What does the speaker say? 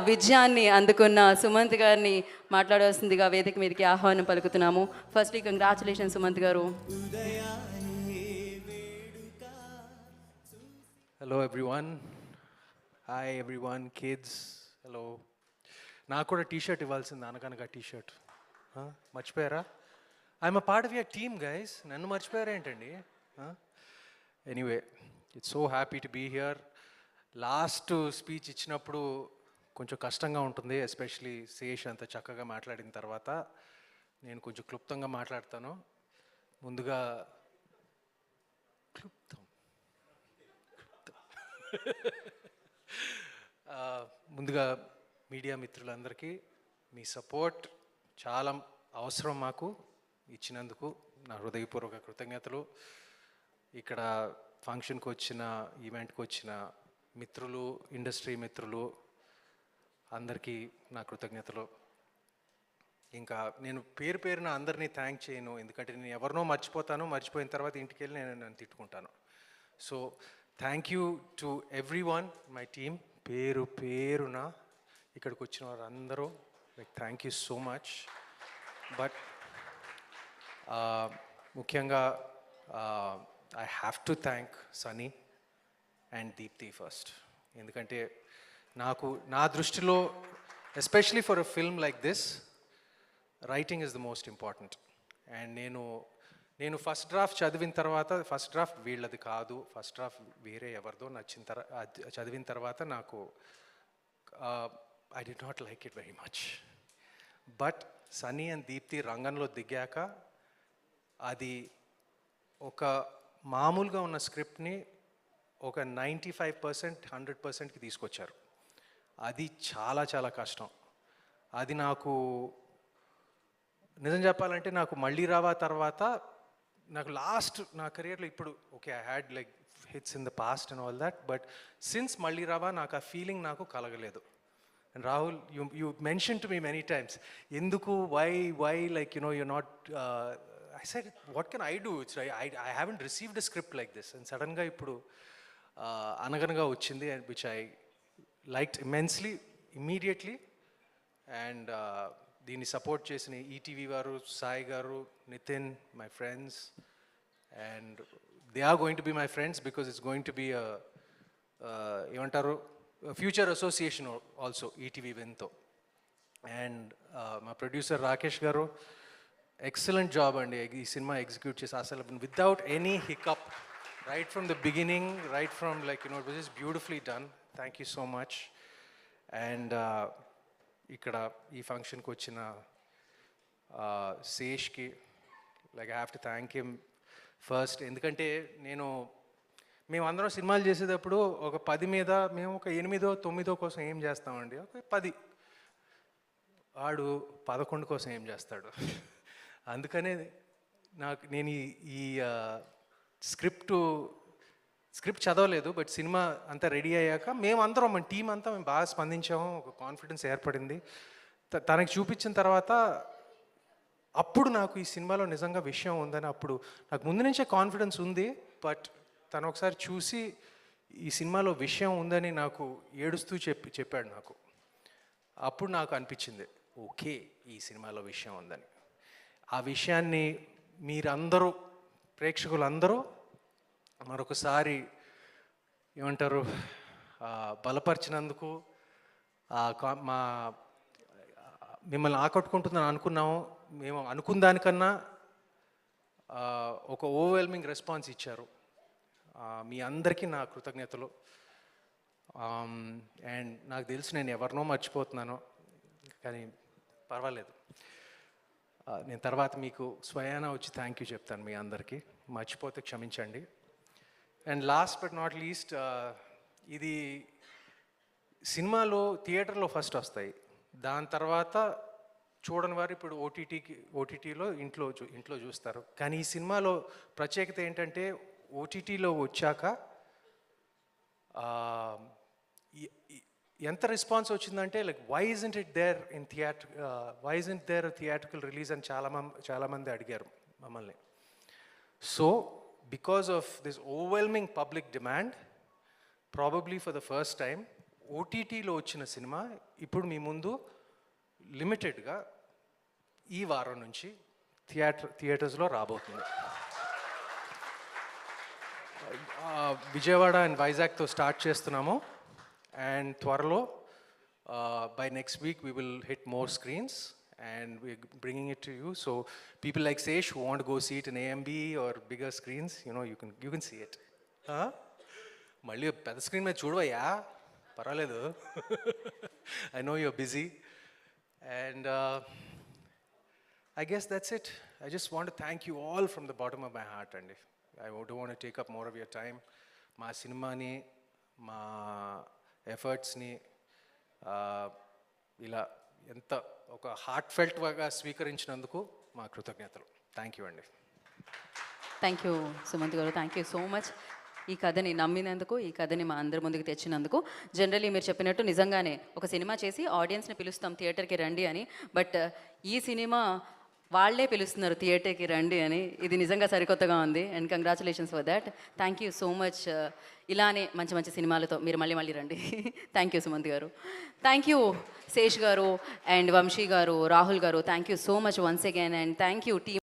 విజయాన్ని అందుకున్న సుమంత్ గారిని మాట్లాడవలసిందిగా వేదిక మీదకి ఆహ్వానం పలుకుతున్నాము. ఫస్ట్లీ కంగ్రాచులేషన్ సుమంత్ గారు. Hello everyone, hi everyone, kids, hello. నాకు కూడా టీషర్ట్ ఇవ్వాల్సింది, అనగనగా టీషర్ట్ మర్చిపోయారా? I'm a part of your team guys, నన్ను మర్చిపోయారా ఏంటండి? Anyway, it's so happy to be here. Last speech ఇచ్చినప్పుడు కొంచెం కష్టంగా ఉంటుంది, ఎస్పెషలీ శేష్ అంత చక్కగా మాట్లాడిన తర్వాత. నేను కొంచెం క్లుప్తంగా మాట్లాడతాను. ముందుగా ముందుగా మీడియా మిత్రులందరికీ మీ సపోర్ట్ చాలా అవసరం, మాకు ఇచ్చినందుకు నా హృదయపూర్వక కృతజ్ఞతలు. ఇక్కడ ఫంక్షన్కి వచ్చిన, ఈవెంట్కి వచ్చిన మిత్రులు, ఇండస్ట్రీ మిత్రులు అందరికీ నా కృతజ్ఞతలు. ఇంకా నేను పేరు పేరున అందరినీ థ్యాంక్ చేయను, ఎందుకంటే నేను ఎవరినో మర్చిపోతాను, మర్చిపోయిన తర్వాత ఇంటికి వెళ్ళి నన్ను తిట్టుకుంటాను. So thank you to everyone, my team, పేరు పేరున ఇక్కడికి వచ్చిన వారు అందరూ, like thank you so much. But ముఖ్యంగా I have to thank Sunny and Deepthi first. ఎందుకంటే నాకు, నా దృష్టిలో, especially for a film like this, writing is the most important. And నేను ఫస్ట్ డ్రాఫ్ట్ చదివిన తర్వాత, ఫస్ట్ డ్రాఫ్ట్ వీళ్ళది కాదు, ఫస్ట్ డ్రాఫ్ట్ వేరే ఎవరిదో నచ్చిన చదివిన తర్వాత నాకు I did not like it very much. But Sunny and Deepthi రంగంలో దిగాక అది ఒక మామూలుగా ఉన్న స్క్రిప్ట్ని ఒక 95% 100%కి తీసుకొచ్చారు. అది చాలా చాలా కష్టం. అది నాకు నిజం చెప్పాలంటే, నాకు మళ్ళీ రావా తర్వాత, నాకు లాస్ట్ నా కెరియర్లో ఇప్పుడు okay, I had like hits in the past and all that, but since మళ్ళీ రావా నాకు ఆ ఫీలింగ్ నాకు కలగలేదు. And Rahul, you mention to me many times, ఎందుకు, why like you're not, I said, what can I do? It's right, I haven't received a script like this. And సడన్గా ఇప్పుడు అనగనగా వచ్చింది, and which I liked immensely, immediately. And దీన్ని support చేసిన ETV వారు, Sai garu, Nithin, my friends, and they are going to be my friends because it's going to be ఏమంటారు, future association also ETV విన్తో. And మా producer Rakesh garu, excellent job అండి ఈ సినిమా execute చేసి, అసలు without any hiccup, right from the beginning, right from like it was just beautifully done. Thank you so much. And ఇక్కడ ఈ ఫంక్షన్కి వచ్చిన శేష్కి, like I have to thank him first. ఎందుకంటే మేమందరం సినిమాలు చేసేటప్పుడు ఒక 10 మీద మేము ఒక 8, 9 కోసం ఏం చేస్తామండి, ఒక 10, వాడు 11 కోసం ఏం చేస్తాడు. అందుకనే నేను ఈ స్క్రిప్ట్ చదవలేదు, బట్ సినిమా అంతా రెడీ అయ్యాక మేమందరం, మన టీం అంతా మేము బాగా స్పందించాము, ఒక కాన్ఫిడెన్స్ ఏర్పడింది. తనకి చూపించిన తర్వాత అప్పుడు నాకు ఈ సినిమాలో నిజంగా విషయం ఉందని, అప్పుడు నాకు ముందు నుంచే కాన్ఫిడెన్స్ ఉంది, బట్ తను ఒకసారి చూసి ఈ సినిమాలో విషయం ఉందని నాకు ఏడుస్తూ చెప్పాడు నాకు. అప్పుడు నాకు అనిపించింది, ఓకే, ఈ సినిమాలో విషయం ఉందని. ఆ విషయాన్ని మీరందరూ, ప్రేక్షకులందరూ మరొకసారి ఏమంటారు, బలపరిచినందుకు, మిమ్మల్ని ఆకట్టుకుంటుందని అనుకున్నాము, మేము అనుకున్న దానికన్నా ఒక ఓవర్వెల్మింగ్ రెస్పాన్స్ ఇచ్చారు. మీ అందరికీ నా కృతజ్ఞతలు. అండ్ నాకు తెలుసు నేను ఎవరినో మర్చిపోతున్నాను, కానీ పర్వాలేదు, నేను తర్వాత మీకు స్వయానా వచ్చి థ్యాంక్ యూ చెప్తాను మీ అందరికీ, మర్చిపోతే క్షమించండి. And last but not least, ఇది సినిమాలో థియేటర్లో ఫస్ట్ వస్తాయి, దాని తర్వాత చూడని వారు ఇప్పుడు ఓటీటీలో ఇంట్లో చూస్తారు. కానీ ఈ సినిమాలో ప్రత్యేకత ఏంటంటే, ఓటీటీలో వచ్చాక ఎంత రెస్పాన్స్ వచ్చిందంటే, like why isn't it there in theatrical release అని చాలామంది అడిగారు మమ్మల్ని. So because of this overwhelming public demand, probably for the first time, ఓటీటీలో వచ్చిన సినిమా ఇప్పుడు మీ ముందు లిమిటెడ్గా ఈ వారం నుంచి థియేటర్స్లో రాబోతుంది. విజయవాడ అండ్ వైజాగ్తో స్టార్ట్ చేస్తున్నాము అండ్ త్వరలో by next week we will hit more screens and we're bringing it to you. So people like Sesh who want to go see it in AMB or bigger screens, you can see it. మళ్ళీ పెద్ద screen మీద చూడవయ్యా, పర్వాలేదు. I know you're busy. And I guess that's it. I just want to thank you all from the bottom of my heart, and I don't want to take up more of your time. మా సినిమాని, మా ఎఫర్ట్స్ని ఇలా ఎంత ఒక heart ఫెల్ట్గా స్వీకరించినందుకు మా కృతజ్ఞతలు. Thank you అండి. Thank you Sumanth గారు, థ్యాంక్ యూ సో మచ్. ఈ కథని నమ్మినందుకు, ఈ కథని మా అందరి ముందుకు తెచ్చినందుకు. జనరల్లీ మీరు చెప్పినట్టు నిజంగానే ఒక సినిమా చేసి ఆడియన్స్ని పిలుస్తాం థియేటర్కి రండి అని, బట్ ఈ సినిమా వాళ్ళే పిలుస్తున్నారు థియేటర్కి రండి అని. ఇది నిజంగా సరికొత్తగా ఉంది and congratulations for that. Thank you so much. ఇలానే మంచి మంచి సినిమాలతో మీరు మళ్ళీ రండి. థ్యాంక్ యూ సుమంత్ గారు. థ్యాంక్ యూ శేష్ గారు అండ్ వంశీ గారు, రాహుల్ గారు. Thank you so much once again and thank you team.